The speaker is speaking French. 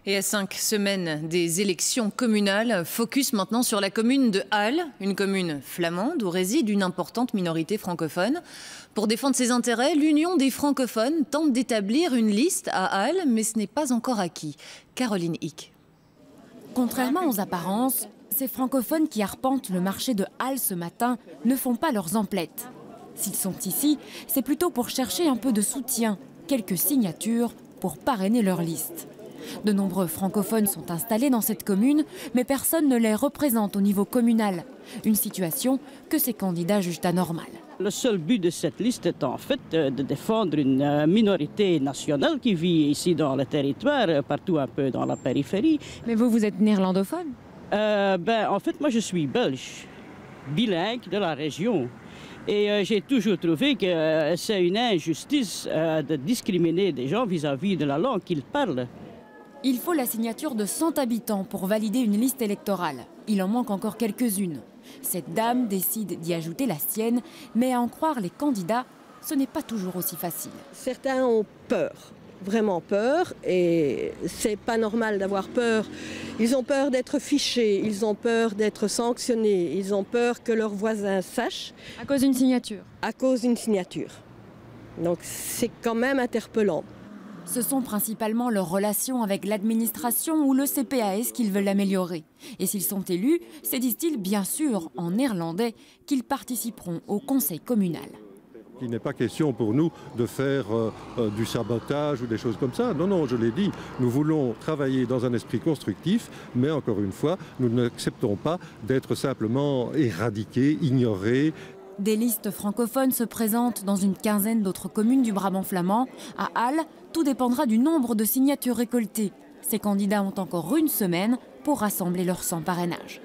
Et à 5 semaines des élections communales, focus maintenant sur la commune de Halle, une commune flamande où réside une importante minorité francophone. Pour défendre ses intérêts, l'Union des francophones tente d'établir une liste à Halle, mais ce n'est pas encore acquis. Caroline Hick. Contrairement aux apparences, ces francophones qui arpentent le marché de Halle ce matin ne font pas leurs emplettes. S'ils sont ici, c'est plutôt pour chercher un peu de soutien, quelques signatures pour parrainer leur liste. De nombreux francophones sont installés dans cette commune, mais personne ne les représente au niveau communal. Une situation que ces candidats jugent anormale. Le seul but de cette liste est en fait de défendre une minorité nationale qui vit ici dans le territoire, partout un peu dans la périphérie. Mais vous êtes néerlandophone? En fait, moi je suis belge, bilingue de la région. Et j'ai toujours trouvé que c'est une injustice de discriminer des gens vis-à-vis de la langue qu'ils parlent. Il faut la signature de 100 habitants pour valider une liste électorale. Il en manque encore quelques-unes. Cette dame décide d'y ajouter la sienne, mais à en croire les candidats, ce n'est pas toujours aussi facile. Certains ont peur, vraiment peur, et c'est pas normal d'avoir peur. Ils ont peur d'être fichés, ils ont peur d'être sanctionnés, ils ont peur que leurs voisins sachent. À cause d'une signature? À cause d'une signature. Donc c'est quand même interpellant. Ce sont principalement leurs relations avec l'administration ou le CPAS qu'ils veulent améliorer. Et s'ils sont élus, c'est, disent-ils, bien sûr, en néerlandais, qu'ils participeront au conseil communal. Il n'est pas question pour nous de faire du sabotage ou des choses comme ça. Non, non, je l'ai dit, nous voulons travailler dans un esprit constructif, mais encore une fois, nous n'acceptons pas d'être simplement éradiqués, ignorés. Des listes francophones se présentent dans une quinzaine d'autres communes du Brabant flamand. À Halle, tout dépendra du nombre de signatures récoltées. Ces candidats ont encore une semaine pour rassembler leurs 100 parrainages.